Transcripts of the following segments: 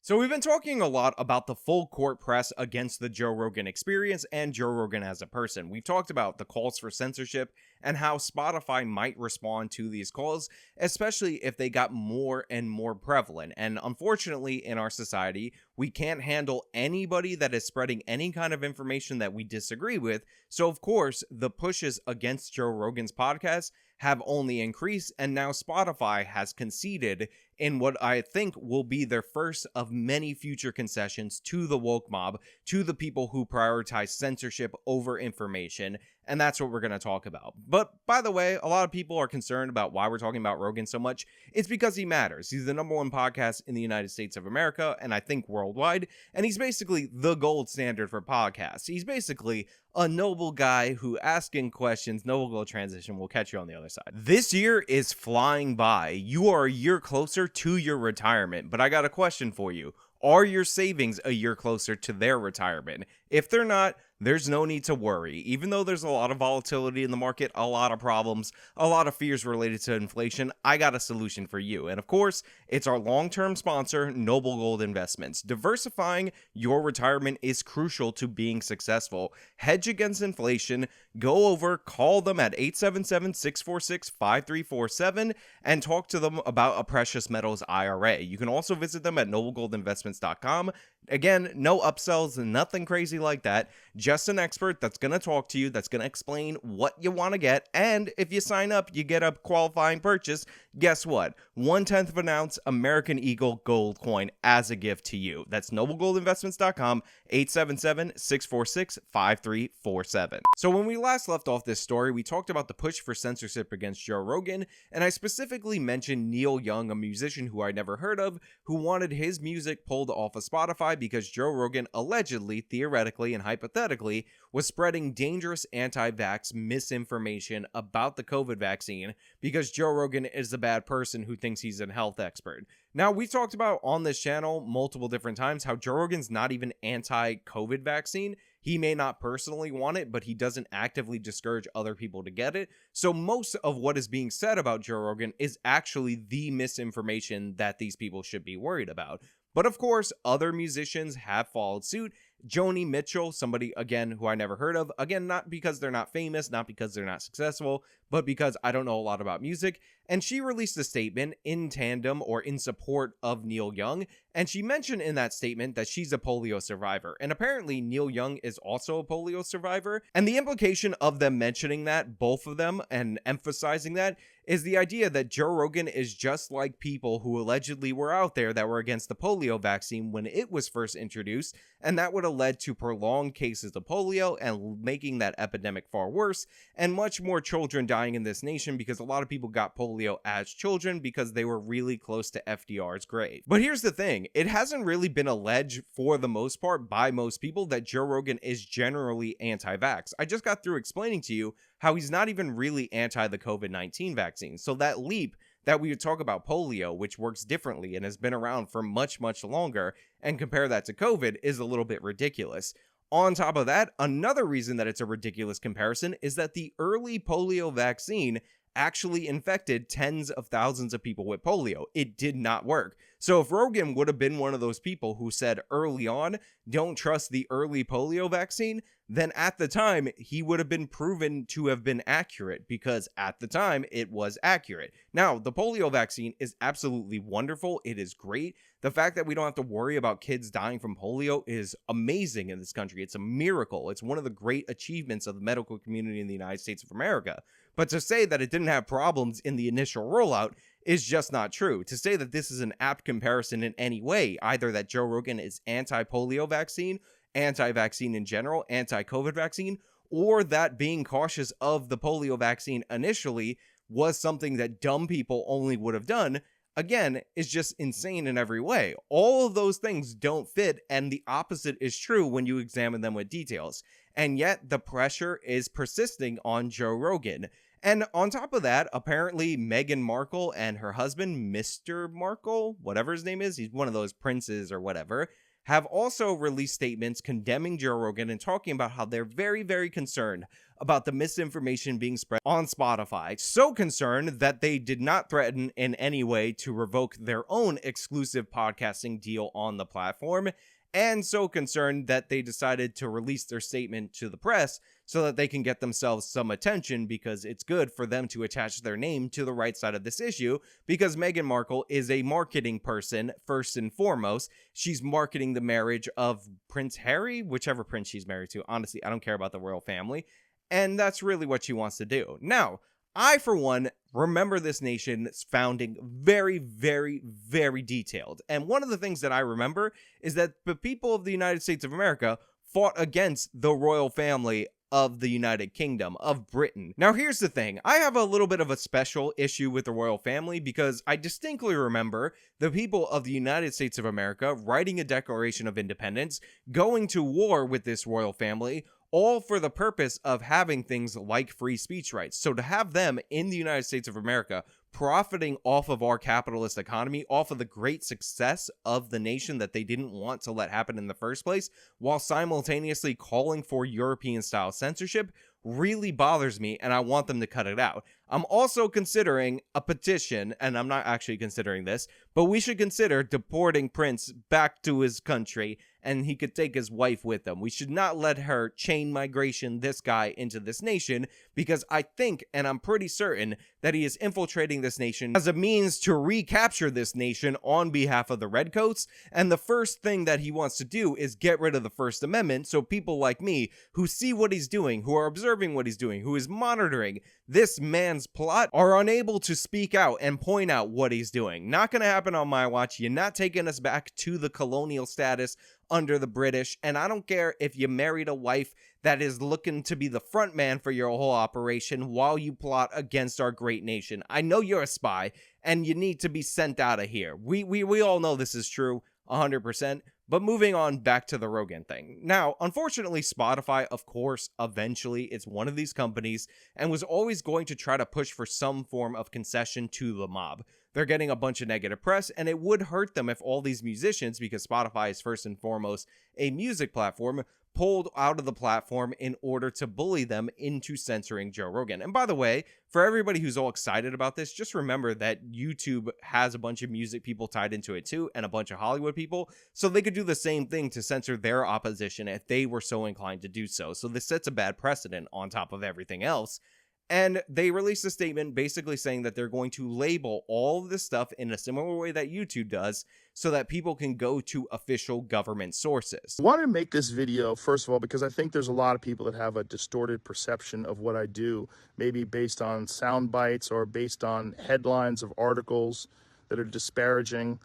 So we've been talking a lot about the full court press against the Joe Rogan experience and Joe Rogan as a person. We've talked about the calls for censorship and how Spotify might respond to these calls, especially if they got more and more prevalent. And unfortunately, in our society, we can't handle anybody that is spreading any kind of information that we disagree with. So of course, the pushes against Joe Rogan's podcast have only increased, and now Spotify has conceded in what I think will be their first of many future concessions to the woke mob, to the people who prioritize censorship over information. And that's what we're going to talk about. But by the way, a lot of people are concerned about why we're talking about Rogan so much. It's because he matters. He's the #1 podcast in the United States of America, and I think worldwide. And he's basically the gold standard for podcasts. He's basically a noble guy who asking questions. Noble gold transition. We'll catch you on the other side. This year is flying by. You are a year closer to your retirement, but I got a question for you. Are your savings a year closer to their retirement? If they're not, there's no need to worry. Even though there's a lot of volatility in the market, a lot of problems, a lot of fears related to inflation, I got a solution for you. And of course, it's our long-term sponsor, Noble Gold Investments. Diversifying your retirement is crucial to being successful. Hedge against inflation. Go over, call them at 877-646-5347 and talk to them about a precious metals IRA. You can also visit them at noblegoldinvestments.com. Again, no upsells, nothing crazy like that. Just an expert that's going to talk to you, that's going to explain what you want to get. And if you sign up, you get a qualifying purchase. Guess what? 1/10 of an ounce American Eagle gold coin as a gift to you. That's noblegoldinvestments.com, 877-646-5347. So when we last left off this story, we talked about the push for censorship against Joe Rogan, and I specifically mentioned Neil Young, a musician who I never heard of, who wanted his music pulled off of Spotify because Joe Rogan allegedly, theoretically, and hypothetically was spreading dangerous anti-vax misinformation about the COVID vaccine because Joe Rogan is a bad person who thinks he's a health expert. Now, we've talked about on this channel multiple different times how Joe Rogan's not even anti-COVID vaccine. He may not personally want it, but he doesn't actively discourage other people to get it. So most of what is being said about Joe Rogan is actually the misinformation that these people should be worried about. But of course, other musicians have followed suit. Joni Mitchell, somebody, again, who I never heard of. Again, not because they're not famous, not because they're not successful, but because I don't know a lot about music. And she released a statement in tandem or in support of Neil Young. And she mentioned in that statement that she's a polio survivor. And apparently Neil Young is also a polio survivor. And the implication of them mentioning that, both of them, and emphasizing that, is the idea that Joe Rogan is just like people who allegedly were out there that were against the polio vaccine when it was first introduced, and that would have led to prolonged cases of polio and making that epidemic far worse, and much more children dying in this nation because a lot of people got polio as children because they were really close to FDR's grave. But here's the thing, it hasn't really been alleged for the most part by most people that Joe Rogan is generally anti-vax. I just got through explaining to you how he's not even really anti the COVID-19 vaccine. So that leap that we would talk about polio, which works differently and has been around for much, much longer, and compare that to COVID is a little bit ridiculous. On top of that, another reason that it's a ridiculous comparison is that the early polio vaccine actually infected tens of thousands of people with polio. It did not work. So if Rogan would have been one of those people who said early on, don't trust the early polio vaccine, then at the time, he would have been proven to have been accurate because at the time, it was accurate. Now, the polio vaccine is absolutely wonderful. It is great. The fact that we don't have to worry about kids dying from polio is amazing in this country. It's a miracle. It's one of the great achievements of the medical community in the United States of America. But to say that it didn't have problems in the initial rollout is just not true. To say that this is an apt comparison in any way, either that Joe Rogan is anti-polio vaccine, anti-vaccine in general, anti-COVID vaccine, or that being cautious of the polio vaccine initially was something that dumb people only would have done, again, is just insane in every way. All of those things don't fit, and the opposite is true when you examine them with details. And yet, the pressure is persisting on Joe Rogan. And on top of that, apparently Meghan Markle and her husband, Mr. Markle, whatever his name is, he's one of those princes or whatever, have also released statements condemning Joe Rogan and talking about how they're very, very concerned about the misinformation being spread on Spotify. So concerned that they did not threaten in any way to revoke their own exclusive podcasting deal on the platform, and so concerned that they decided to release their statement to the press so that they can get themselves some attention, because it's good for them to attach their name to the right side of this issue, because Meghan Markle is a marketing person first and foremost. She's marketing the marriage of Prince Harry, whichever prince she's married to. Honestly, I don't care about the royal family, and that's really what she wants to do. Now, I, for one, remember this nation's founding very, very, very detailed. And one of the things that I remember is that the people of the United States of America fought against the royal family of the United Kingdom, of Britain. Now, here's the thing. I have a little bit of a special issue with the royal family, because I distinctly remember the people of the United States of America writing a Declaration of Independence, going to war with this royal family, all for the purpose of having things like free speech rights. So to have them in the United States of America profiting off of our capitalist economy, off of the great success of the nation that they didn't want to let happen in the first place, while simultaneously calling for European-style censorship, really bothers me, and I want them to cut it out. I'm also considering a petition, and I'm not actually considering this, but we should consider deporting Prince back to his country, and he could take his wife with him. We should not let her chain migration this guy into this nation, because I think, and I'm pretty certain, that he is infiltrating this nation as a means to recapture this nation on behalf of the Redcoats, and the first thing that he wants to do is get rid of the First Amendment, so people like me, who see what he's doing, who are observing what he's doing, who is monitoring this man's plot, are unable to speak out and point out what he's doing. Not gonna happen on my watch. You're not taking us back to the colonial status under the British, and I don't care if you married a wife that is looking to be the front man for your whole operation while you plot against our great nation. I know you're a spy, and you need to be sent out of here. We all know this is true, 100%. But moving on back to the Rogan thing. Now, unfortunately, Spotify, of course, eventually, it's one of these companies, and was always going to try to push for some form of concession to the mob. They're getting a bunch of negative press, and it would hurt them if all these musicians, because Spotify is first and foremost a music platform, pulled out of the platform in order to bully them into censoring Joe Rogan. And by the way, for everybody who's all excited about this, just remember that YouTube has a bunch of music people tied into it too, and a bunch of Hollywood people, so they could do the same thing to censor their opposition if they were so inclined to do so. So this sets a bad precedent on top of everything else. And they released a statement basically saying that they're going to label all of this stuff in a similar way that YouTube does, so that people can go to official government sources. I wanted to make this video, first of all, because I think there's a lot of people that have a distorted perception of what I do, maybe based on sound bites or based on headlines of articles that are disparaging.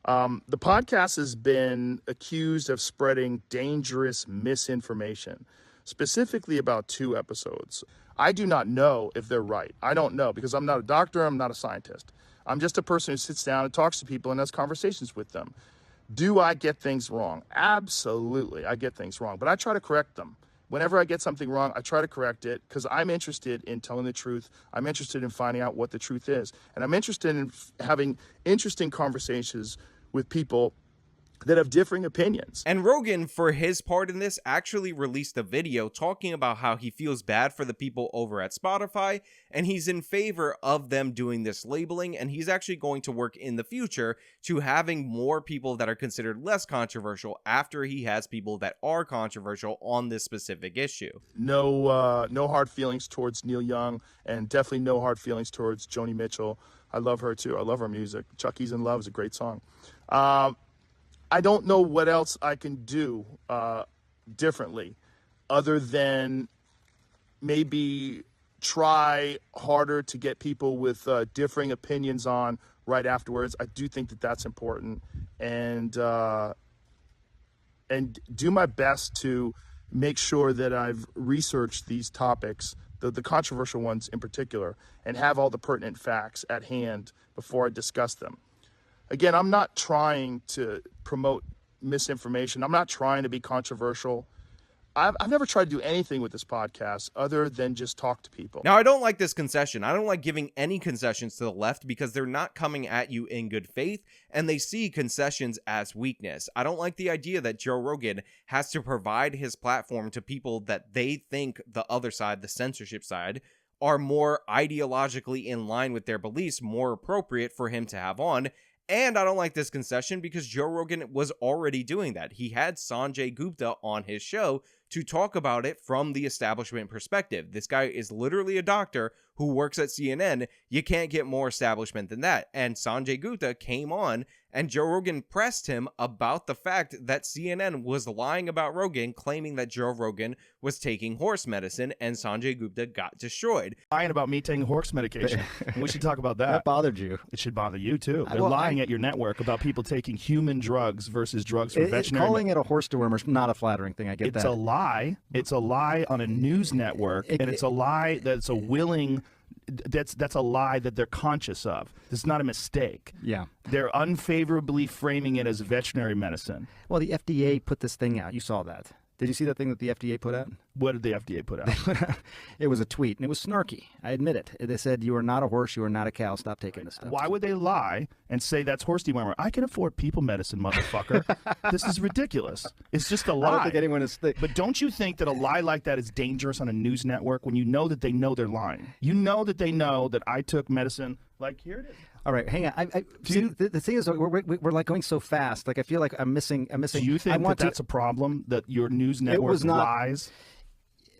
The podcast has been accused of spreading dangerous misinformation, specifically about 2 episodes. I do not know if they're right. I don't know, because I'm not a doctor, I'm not a scientist. I'm just a person who sits down and talks to people and has conversations with them. Do I get things wrong? Absolutely, I get things wrong, but I try to correct them. Whenever I get something wrong, I try to correct it, because I'm interested in telling the truth. I'm interested in finding out what the truth is. And I'm interested in having interesting conversations with people that have differing opinions. And Rogan, for his part in this, actually released a video talking about how he feels bad for the people over at Spotify, and he's in favor of them doing this labeling, and he's actually going to work in the future to having more people that are considered less controversial after he has people that are controversial on this specific issue. No hard feelings towards Neil Young, and definitely no hard feelings towards Joni Mitchell. I love her too. I love her music. Chucky's in Love is a great song. I don't know what else I can do differently, other than maybe try harder to get people with differing opinions on right afterwards. I do think that that's important, and do my best to make sure that I've researched these topics, the controversial ones in particular, and have all the pertinent facts at hand before I discuss them. Again, I'm not trying to promote misinformation. I'm not trying to be controversial. I've never tried to do anything with this podcast other than just talk to people. Now, I don't like this concession. I don't like giving any concessions to the left because they're not coming at you in good faith and they see concessions as weakness. I don't like the idea that Joe Rogan has to provide his platform to people that they think the other side, the censorship side, are more ideologically in line with their beliefs, more appropriate for him to have on. And I don't like this concession because Joe Rogan was already doing that. He had Sanjay Gupta on his show to talk about it from the establishment perspective. This guy is literally a doctor who works at CNN. You can't get more establishment than that. And Sanjay Gupta came on and Joe Rogan pressed him about the fact that CNN was lying about Rogan, claiming that Joe Rogan was taking horse medicine, and Sanjay Gupta got destroyed. Lying about me taking horse medication. We should talk about that. That bothered you. It should bother you, too. They're lying at your network about people taking human drugs versus drugs for veterinary. Calling it a horse dewormer is not a flattering thing. I get that. It's a lie. It's a lie on a news network, and it's a lie that's a willing... That's a lie that they're conscious of. It's not a mistake. Yeah. They're unfavorably framing it as veterinary medicine. Well, the FDA put this thing out. You saw that. Did you see that thing that the FDA put out? What did the FDA put out? It was a tweet, and it was snarky. I admit it. They said, you are not a horse, you are not a cow. Stop taking this stuff. Why would they lie and say that's horse dewormer? I can afford people medicine, motherfucker. This is ridiculous. It's just a lie. I don't think anyone is... But don't you think that a lie like that is dangerous on a news network when you know that they know they're lying? You know that they know that I took medicine. Like, here it is. All right, hang on. The thing is, we're like going so fast. Like I feel like I'm missing. Do you think that's a problem? That your news network lies?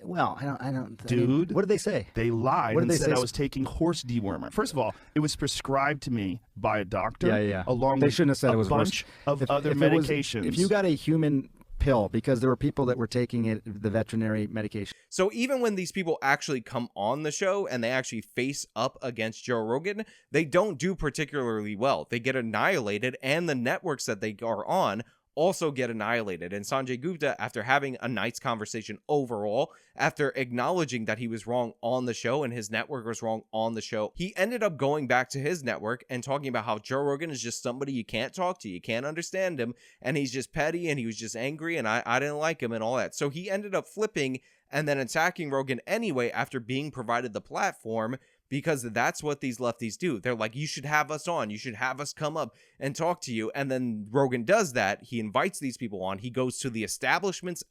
Well, I don't. Dude, I mean, what did they say? They lied and said I was taking horse dewormer. First of all, it was prescribed to me by a doctor. Yeah. Along they with shouldn't have said a it was bunch of other medications. If you got a human pill, because there were people that were taking it, the veterinary medication. So even when these people actually come on the show and they actually face up against Joe Rogan, they don't do particularly well. They get annihilated, and the networks that they are on also get annihilated. And Sanjay Gupta, after having a nice conversation overall, after acknowledging that he was wrong on the show and his network was wrong on the show, he ended up going back to his network and talking about how Joe Rogan is just somebody you can't talk to, you can't understand him, and he's just petty and he was just angry and I didn't like him and all that. So he ended up flipping and then attacking Rogan anyway after being provided the platform, because that's what these lefties do. They're like, you should have us on. You should have us come up and talk to you. And then Rogan does that. He invites these people on. He goes to the establishment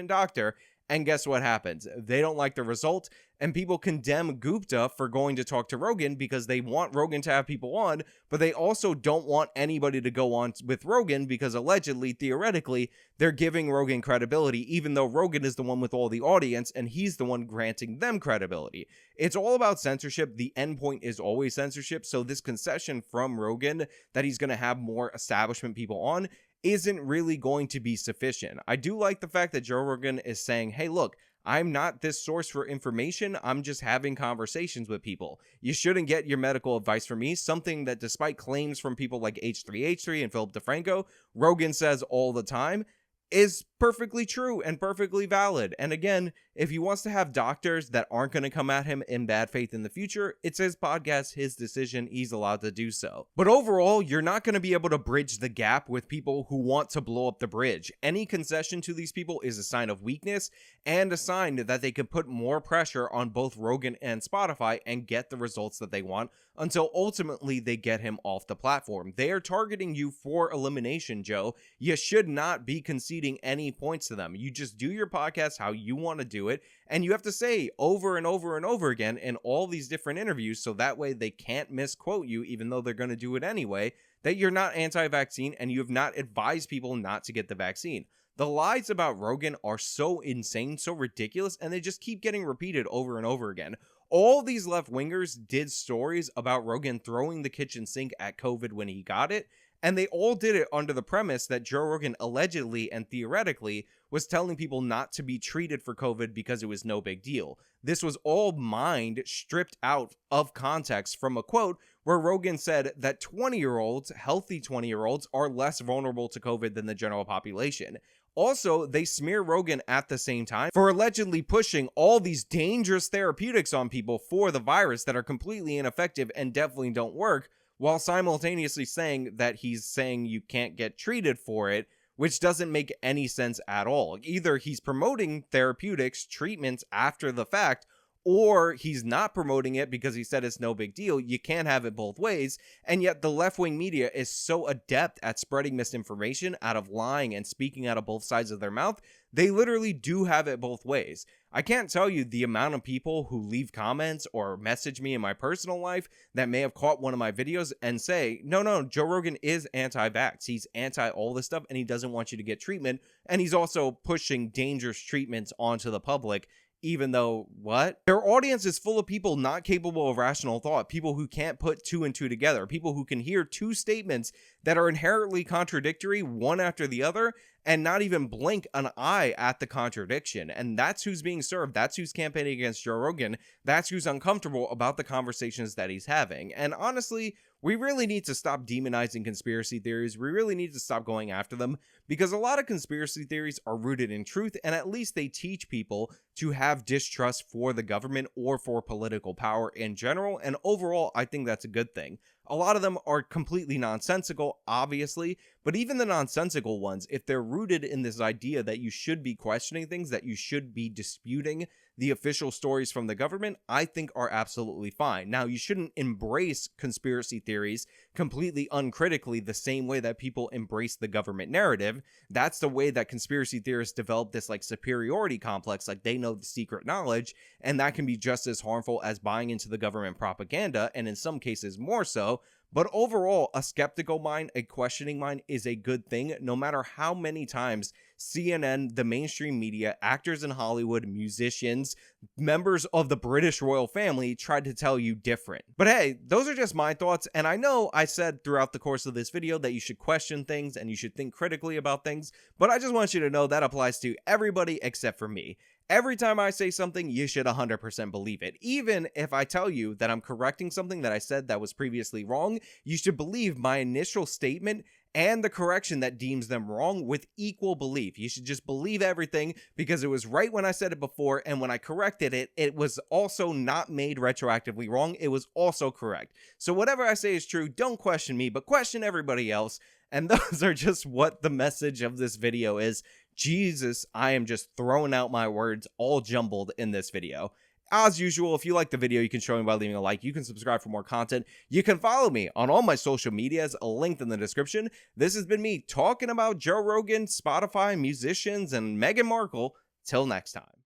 doctor. And guess what happens? They don't like the result. And people condemn Gupta for going to talk to Rogan because they want Rogan to have people on. But they also don't want anybody to go on with Rogan because allegedly, theoretically, they're giving Rogan credibility, even though Rogan is the one with all the audience and he's the one granting them credibility. It's all about censorship. The end point is always censorship. So this concession from Rogan that he's going to have more establishment people on isn't really going to be sufficient. I do like the fact that Joe Rogan is saying, hey, look, I'm not this source for information. I'm just having conversations with people. You shouldn't get your medical advice from me. Something that, despite claims from people like H3H3 and Philip DeFranco, Rogan says all the time is perfectly true and perfectly valid. And again, if he wants to have doctors that aren't going to come at him in bad faith in the future, it's his podcast, his decision, he's allowed to do so. But overall, you're not going to be able to bridge the gap with people who want to blow up the bridge. Any concession to these people is a sign of weakness and a sign that they could put more pressure on both Rogan and Spotify and get the results that they want until ultimately they get him off the platform. They are targeting you for elimination, Joe. You should not be conceding any points to them. You just do your podcast how you want to do it, and you have to say over and over and over again in all these different interviews, so that way they can't misquote you, even though they're going to do it anyway, that you're not anti-vaccine and you have not advised people not to get the vaccine. The lies about Rogan are so insane, so ridiculous, and they just keep getting repeated over and over again. All these left-wingers did stories about Rogan throwing the kitchen sink at COVID when he got it, and they all did it under the premise that Joe Rogan allegedly and theoretically was telling people not to be treated for COVID because it was no big deal. This was all mined, stripped out of context from a quote where Rogan said that 20-year-olds, healthy 20-year-olds, are less vulnerable to COVID than the general population. Also, they smear Rogan at the same time for allegedly pushing all these dangerous therapeutics on people for the virus that are completely ineffective and definitely don't work, while simultaneously saying that he's saying you can't get treated for it, which doesn't make any sense at all. Either he's promoting therapeutics, treatments after the fact, or he's not promoting it because he said it's no big deal. You can't have it both ways. And yet the left-wing media is so adept at spreading misinformation, out of lying and speaking out of both sides of their mouth. They literally do have it both ways. I can't tell you the amount of people who leave comments or message me in my personal life that may have caught one of my videos and say, no, Joe Rogan is anti-vax. He's anti all this stuff and he doesn't want you to get treatment. And he's also pushing dangerous treatments onto the public. Even though, what? Their audience is full of people not capable of rational thought, people who can't put two and two together, people who can hear two statements that are inherently contradictory, one after the other, and not even blink an eye at the contradiction. And that's who's being served. That's who's campaigning against Joe Rogan. That's who's uncomfortable about the conversations that he's having. And honestly, we really need to stop demonizing conspiracy theories. We really need to stop going after them, because a lot of conspiracy theories are rooted in truth, and at least they teach people to have distrust for the government or for political power in general. And overall, I think that's a good thing. A lot of them are completely nonsensical, obviously, but even the nonsensical ones, if they're rooted in this idea that you should be questioning things, that you should be disputing the official stories from the government, I think are absolutely fine. Now, you shouldn't embrace conspiracy theories completely uncritically the same way that people embrace the government narrative. That's the way that conspiracy theorists develop this like superiority complex, like they know the secret knowledge, and that can be just as harmful as buying into the government propaganda, and in some cases more so. But overall, a skeptical mind, a questioning mind is a good thing, no matter how many times CNN, the mainstream media, actors in Hollywood, musicians, members of the British royal family tried to tell you different. But hey, those are just my thoughts, and I know I said throughout the course of this video that you should question things and you should think critically about things, but I just want you to know that applies to everybody except for me. Every time I say something, you should 100% believe it. Even if I tell you that I'm correcting something that I said that was previously wrong, you should believe my initial statement and the correction that deems them wrong with equal belief. You should just believe everything because it was right when I said it before, and when I corrected it, it was also not made retroactively wrong. It was also correct. So whatever I say is true, don't question me, but question everybody else. And those are just what the message of this video is. Jesus, I am just throwing out my words all jumbled in this video. As usual, if you like the video, you can show me by leaving a like. You can subscribe for more content. You can follow me on all my social medias, a link in the description. This has been me talking about Joe Rogan, Spotify, musicians, and Meghan Markle. Till next time.